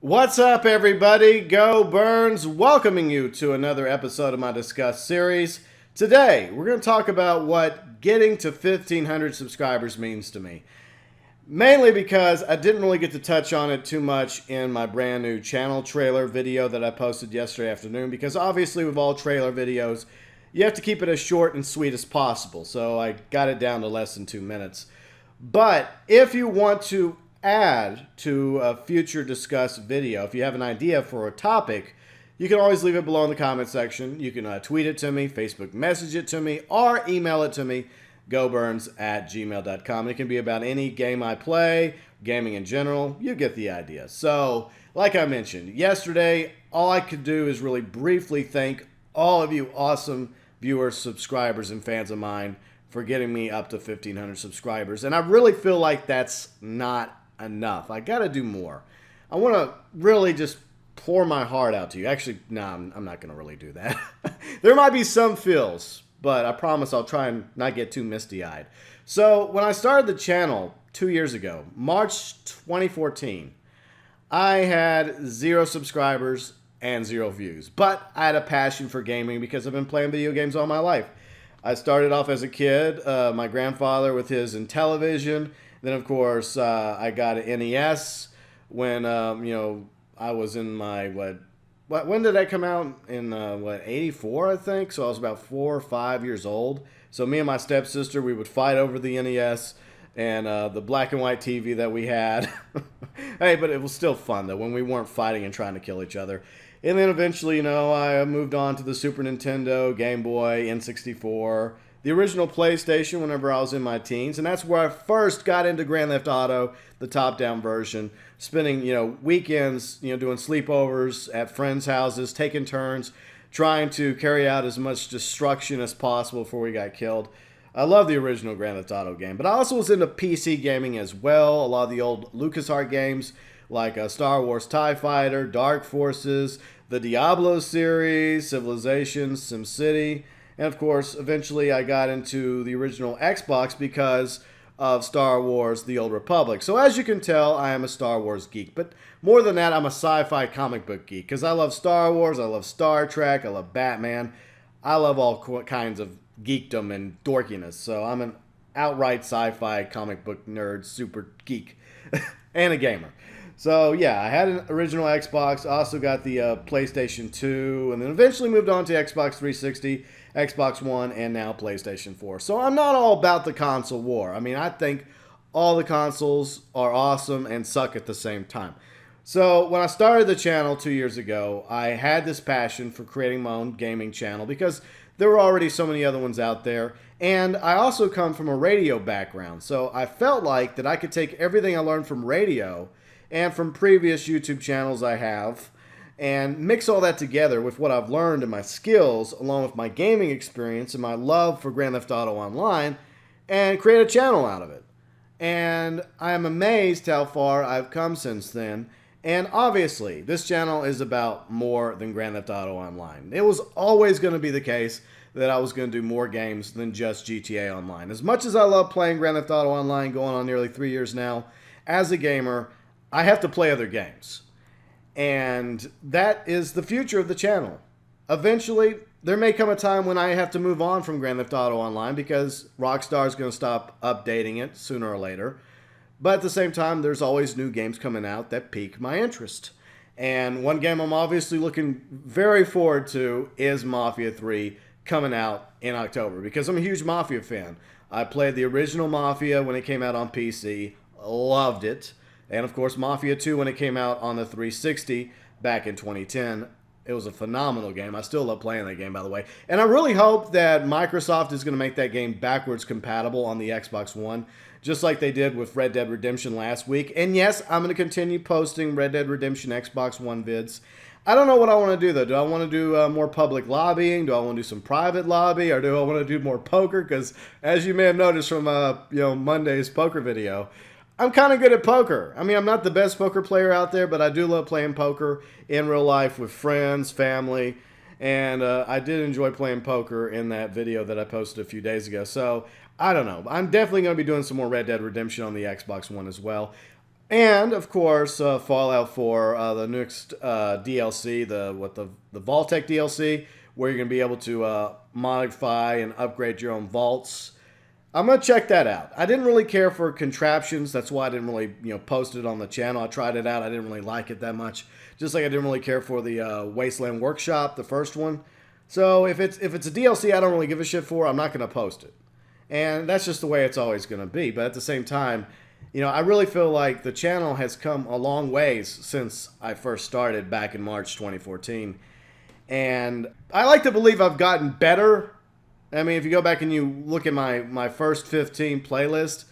What's up, everybody? GeauxBurns welcoming you to another episode of my Discuss series. Today, we're going to talk about what getting to 1,500 subscribers means to me. Mainly because I didn't really get to touch on it too much in my brand new channel trailer video that I posted yesterday afternoon, because obviously with all trailer videos, you have to keep it as short and sweet as possible. So I got it down to less than 2 minutes. But if you want to add to a future discussed video, if you have an idea for a topic, you can always leave it below in the comment section. You can tweet it to me, Facebook message it to me, or email it to me, GeauxBurns@gmail.com. It can be about any game I play, gaming in general. You get the idea. So, like I mentioned, yesterday, all I could do is really briefly thank all of you awesome viewers, subscribers, and fans of mine for getting me up to 1,500 subscribers. And I really feel like that's not enough. I got to do more. I want to really just pour my heart out to you. Actually, no, I'm not going to really do that. There might be some feels, but I promise I'll try and not get too misty-eyed. So when I started the channel 2 years ago, March 2014, I had 0 subscribers and 0 views. But I had a passion for gaming because I've been playing video games all my life. I started off as a kid, my grandfather with his Intellivision. Then, of course, I got an NES when, I was in my, when did that come out? In, 84, I think? So I was about 4 or 5 years old. So me and my stepsister, we would fight over the NES and the black and white TV that we had. Hey, but it was still fun, though, when we weren't fighting and trying to kill each other. And then eventually, I moved on to the Super Nintendo, Game Boy, N64, the original PlayStation whenever I was in my teens. And that's where I first got into Grand Theft Auto, the top-down version, spending, weekends, doing sleepovers at friends' houses, taking turns, trying to carry out as much destruction as possible before we got killed. I love the original Grand Theft Auto game, but I also was into PC gaming as well. A lot of the old LucasArts games, like Star Wars TIE Fighter, Dark Forces, the Diablo series, Civilization, SimCity, and of course, eventually I got into the original Xbox because of Star Wars The Old Republic. So as you can tell, I am a Star Wars geek, but more than that, I'm a sci-fi comic book geek because I love Star Wars, I love Star Trek, I love Batman, I love all kinds of geekdom and dorkiness, so I'm an outright sci-fi comic book nerd, super geek, and a gamer. So yeah, I had an original Xbox, also got the PlayStation 2, and then eventually moved on to Xbox 360, Xbox One, and now PlayStation 4. So I'm not all about the console war. I mean, I think all the consoles are awesome and suck at the same time. So when I started the channel 2 years ago, I had this passion for creating my own gaming channel because there were already so many other ones out there. And I also come from a radio background. So I felt like that I could take everything I learned from radio and from previous YouTube channels I have and mix all that together with what I've learned and my skills along with my gaming experience and my love for Grand Theft Auto Online and create a channel out of it. And I am amazed how far I've come since then. And obviously, this channel is about more than Grand Theft Auto Online. It was always going to be the case that I was going to do more games than just GTA Online. As much as I love playing Grand Theft Auto Online, going on nearly 3 years now, as a gamer, I have to play other games. And that is the future of the channel. Eventually, there may come a time when I have to move on from Grand Theft Auto Online because Rockstar is going to stop updating it sooner or later. But at the same time, there's always new games coming out that pique my interest. And one game I'm obviously looking very forward to is Mafia 3 coming out in October because I'm a huge Mafia fan. I played the original Mafia when it came out on PC, loved it. And of course, Mafia 2 when it came out on the 360 back in 2010. It was a phenomenal game. I still love playing that game, by the way. And I really hope that Microsoft is going to make that game backwards compatible on the Xbox One, just like they did with Red Dead Redemption last week. And yes, I'm going to continue posting Red Dead Redemption Xbox One vids. I don't know what I want to do, though. Do I want to do more public lobbying? Do I want to do some private lobby? Or do I want to do more poker? Because as you may have noticed from Monday's poker video, I'm kind of good at poker. I mean, I'm not the best poker player out there, but I do love playing poker in real life with friends, family, and I did enjoy playing poker in that video that I posted a few days ago. So, I don't know. I'm definitely going to be doing some more Red Dead Redemption on the Xbox One as well. And of course, Fallout 4, the next DLC, the Vault-Tec DLC, where you're gonna be able to modify and upgrade your own vaults. I'm gonna check that out. I didn't really care for contraptions. That's why I didn't really, post it on the channel. I tried it out. I didn't really like it that much. Just like I didn't really care for the Wasteland Workshop, the first one. So if it's a DLC I don't really give a shit for, I'm not gonna post it. And that's just the way it's always gonna be. But at the same time, I really feel like the channel has come a long ways since I first started back in March 2014. And I like to believe I've gotten better. I mean, if you go back and you look at my first 15 playlist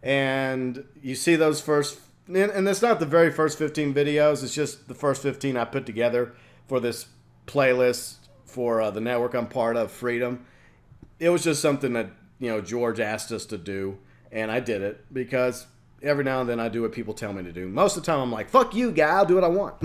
and you see those first, and it's not the very first 15 videos, it's just the first 15 I put together for this playlist for the network I'm part of, Freedom. It was just something that, George asked us to do, and I did it because every now and then I do what people tell me to do. Most of the time I'm like, fuck you, guy, I'll do what I want.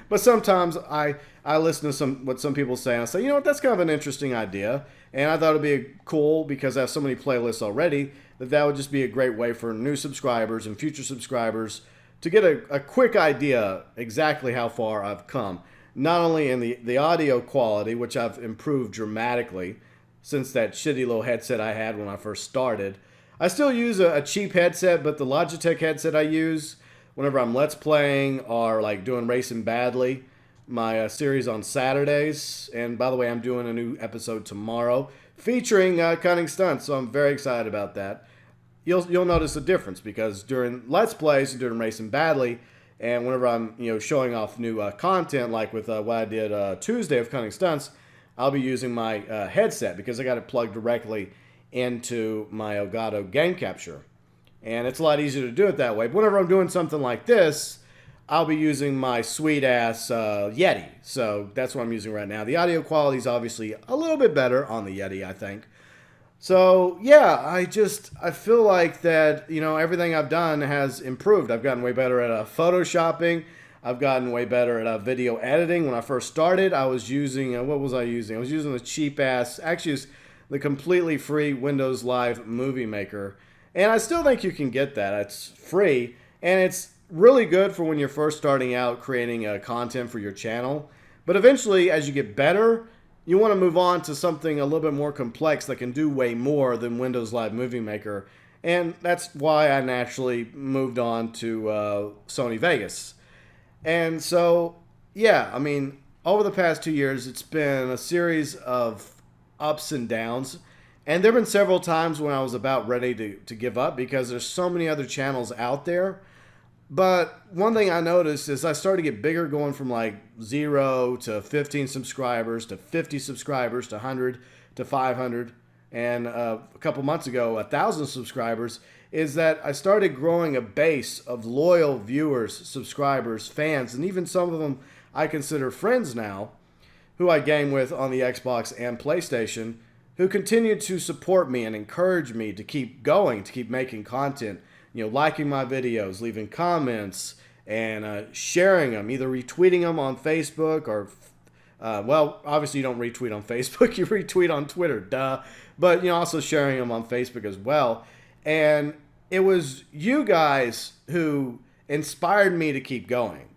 But sometimes I listen to what some people say, and I say, you know what, that's kind of an interesting idea. And I thought it'd be cool because I have so many playlists already that would just be a great way for new subscribers and future subscribers to get a quick idea exactly how far I've come. Not only in the audio quality, which I've improved dramatically since that shitty little headset I had when I first started. I still use a cheap headset, but the Logitech headset I use whenever I'm Let's Playing or like doing Racing Badly, my series on Saturdays. And by the way, I'm doing a new episode tomorrow featuring Cunning Stunts, so I'm very excited about that. You'll notice a difference because during Let's Plays and during Racing Badly, and whenever I'm showing off new content, like with what I did Tuesday of Cunning Stunts, I'll be using my headset because I got it plugged directly into my Elgato game capture. And it's a lot easier to do it that way. But whenever I'm doing something like this, I'll be using my sweet-ass Yeti. So that's what I'm using right now. The audio quality is obviously a little bit better on the Yeti, I think. So, yeah, I feel like that, everything I've done has improved. I've gotten way better at photoshopping. I've gotten way better at video editing. When I first started, I was using, what was I using? I was using the cheap-ass, actually, it's the completely free Windows Live Movie Maker. And I still think you can get that. It's free, and it's really good for when you're first starting out creating content for your channel. But eventually, as you get better, you want to move on to something a little bit more complex that can do way more than Windows Live Movie Maker. And that's why I naturally moved on to Sony Vegas. And so, yeah, I mean, over the past 2 years, it's been a series of ups and downs. And there have been several times when I was about ready to give up because there's so many other channels out there. But one thing I noticed is I started to get bigger, going from like 0 to 15 subscribers to 50 subscribers to 100 to 500. And a couple months ago, 1,000 subscribers. Is that I started growing a base of loyal viewers, subscribers, fans, and even some of them I consider friends now, who I game with on the Xbox and PlayStation, who continue to support me and encourage me to keep going, to keep making content, liking my videos, leaving comments, and sharing them, either retweeting them on Facebook or, well, obviously you don't retweet on Facebook, you retweet on Twitter, duh, but, also sharing them on Facebook as well. And it was you guys who inspired me to keep going.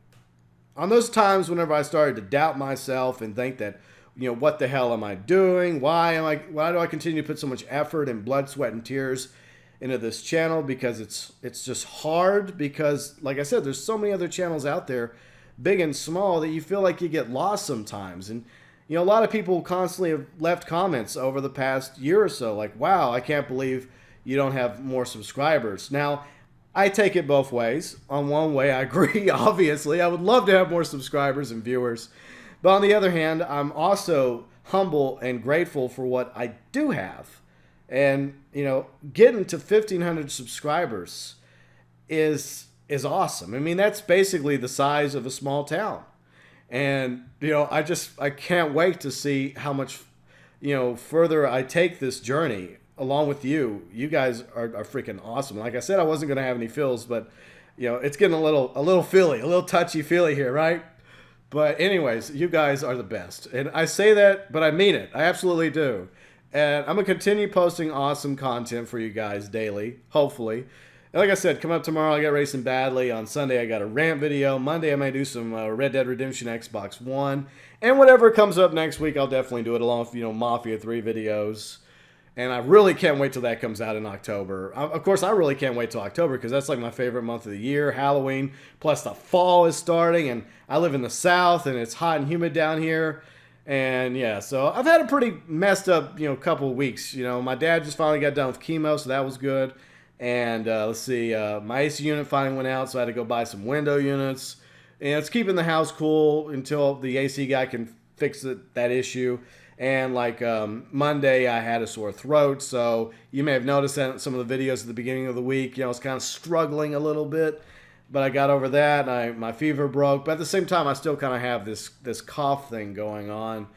On those times whenever I started to doubt myself and think that, what the hell am I doing? Why do I continue to put so much effort and blood, sweat, and tears into this channel? Because it's just hard because, like I said, there's so many other channels out there, big and small, that you feel like you get lost sometimes. And, a lot of people constantly have left comments over the past year or so, like, wow, I can't believe you don't have more subscribers. Now, I take it both ways. On one way, I agree, obviously. I would love to have more subscribers and viewers. But on the other hand, I'm also humble and grateful for what I do have. And, getting to 1,500 subscribers is awesome. I mean, that's basically the size of a small town. And, I can't wait to see how much, further I take this journey along with you. You guys are freaking awesome. Like I said, I wasn't going to have any feels, but, it's getting a little feely, a little touchy-feely here, right? But anyways, you guys are the best. And I say that, but I mean it. I absolutely do. And I'm going to continue posting awesome content for you guys daily, hopefully. And like I said, come up tomorrow, I got Racing Badly. On Sunday, I got a rant video. Monday, I may do some Red Dead Redemption Xbox One. And whatever comes up next week, I'll definitely do it along with, Mafia 3 videos. And I really can't wait till that comes out in October. Of course, I really can't wait till October because that's like my favorite month of the year, Halloween. Plus, the fall is starting, and I live in the South, and it's hot and humid down here. And yeah, so I've had a pretty messed up, couple of weeks. My dad just finally got done with chemo, so that was good. And let's see, my AC unit finally went out, so I had to go buy some window units. And it's keeping the house cool until the AC guy can fix that issue. And like Monday, I had a sore throat, so you may have noticed that in some of the videos at the beginning of the week. I was kind of struggling a little bit, but I got over that. My fever broke, but at the same time, I still kind of have this cough thing going on.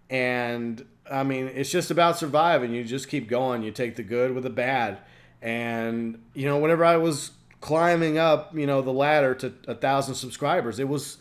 And I mean, it's just about surviving. You just keep going. You take the good with the bad. And whenever I was climbing up, the ladder to 1,000 subscribers, it was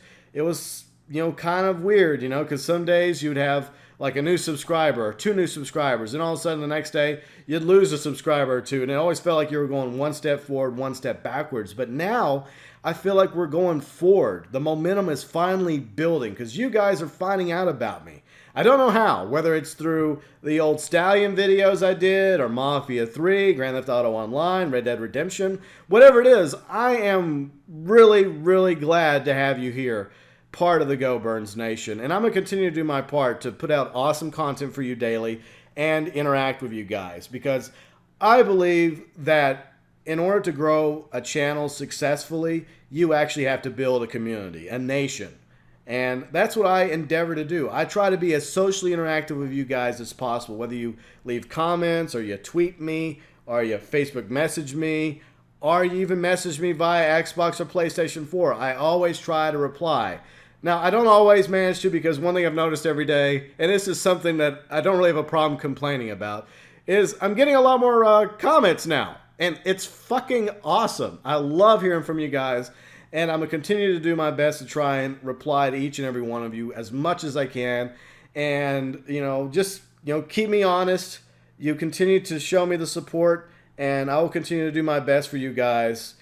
kind of weird, because some days you'd have like a new subscriber or 2 new subscribers, and all of a sudden the next day you'd lose a subscriber or 2, and it always felt like you were going one step forward, one step backwards. But now I feel like we're going forward. The momentum is finally building because you guys are finding out about me. I don't know how, whether it's through the old Stallion videos I did, or Mafia 3, Grand Theft Auto Online, Red Dead Redemption, whatever it is. I am really, really glad to have you here, part of the GeauxBurns Nation. And I'm going to continue to do my part to put out awesome content for you daily and interact with you guys, because I believe that in order to grow a channel successfully, you actually have to build a community, a nation. And that's what I endeavor to do. I try to be as socially interactive with you guys as possible, whether you leave comments or you tweet me or you Facebook message me or you even message me via Xbox or PlayStation 4. I always try to reply. Now, I don't always manage to, because one thing I've noticed every day, and this is something that I don't really have a problem complaining about, is I'm getting a lot more comments now. And it's fucking awesome. I love hearing from you guys. And I'm going to continue to do my best to try and reply to each and every one of you as much as I can. And, just, keep me honest. You continue to show me the support, and I will continue to do my best for you guys.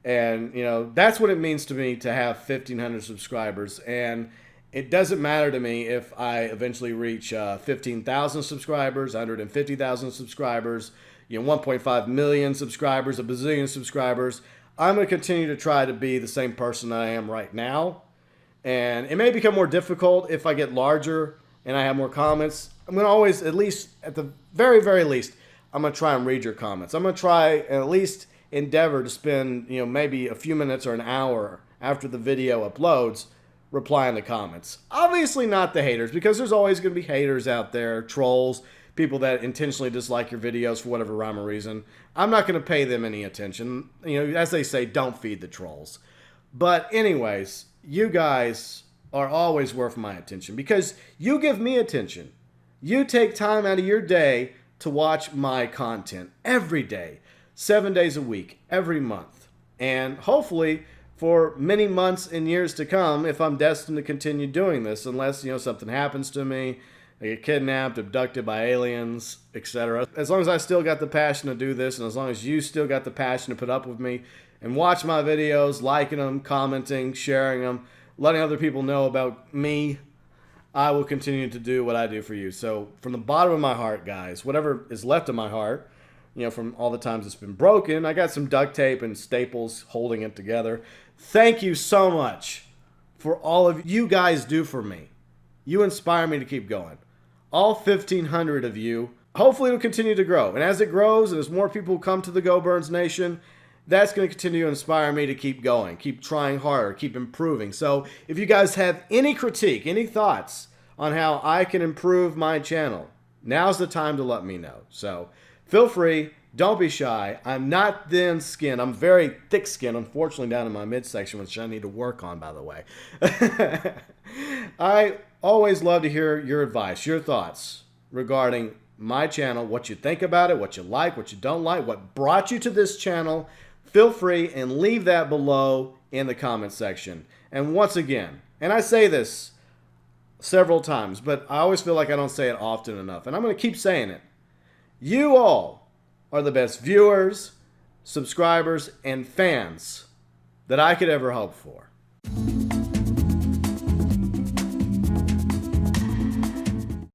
And, that's what it means to me to have 1,500 subscribers. And it doesn't matter to me if I eventually reach 15,000 subscribers, 150,000 subscribers, 1.5 million subscribers, a bazillion subscribers. I'm going to continue to try to be the same person I am right now. And it may become more difficult if I get larger and I have more comments. I'm going to always, at least, at the very, very least, I'm going to try and read your comments. I'm going to try and at least endeavor to spend, maybe a few minutes or an hour after the video uploads replying to comments. Obviously not the haters, because there's always going to be haters out there, trolls, people that intentionally dislike your videos for whatever rhyme or reason. I'm not going to pay them any attention. As they say, don't feed the trolls. But anyways, you guys are always worth my attention because you give me attention. You take time out of your day to watch my content every day, 7 days a week, every month. And hopefully for many months and years to come, if I'm destined to continue doing this, unless, something happens to me, I get kidnapped, abducted by aliens, etc. As long as I still got the passion to do this, and as long as you still got the passion to put up with me and watch my videos, liking them, commenting, sharing them, letting other people know about me, I will continue to do what I do for you. So from the bottom of my heart, guys, whatever is left of my heart, from all the times it's been broken, I got some duct tape and staples holding it together. Thank you so much for all of you guys do for me. You inspire me to keep going. All 1,500 of you. Hopefully it'll continue to grow. And as it grows and as more people come to the GeauxBurns Nation, that's going to continue to inspire me to keep going, keep trying harder, keep improving. So if you guys have any critique, any thoughts on how I can improve my channel, now's the time to let me know. So feel free. Don't be shy. I'm not thin-skinned. I'm very thick-skinned, unfortunately, down in my midsection, which I need to work on, by the way. I always love to hear your advice, your thoughts regarding my channel, what you think about it, what you like, what you don't like, what brought you to this channel. Feel free and leave that below in the comment section. And once again, and I say this several times, but I always feel like I don't say it often enough, and I'm going to keep saying it. You all are the best viewers, subscribers, and fans that I could ever hope for.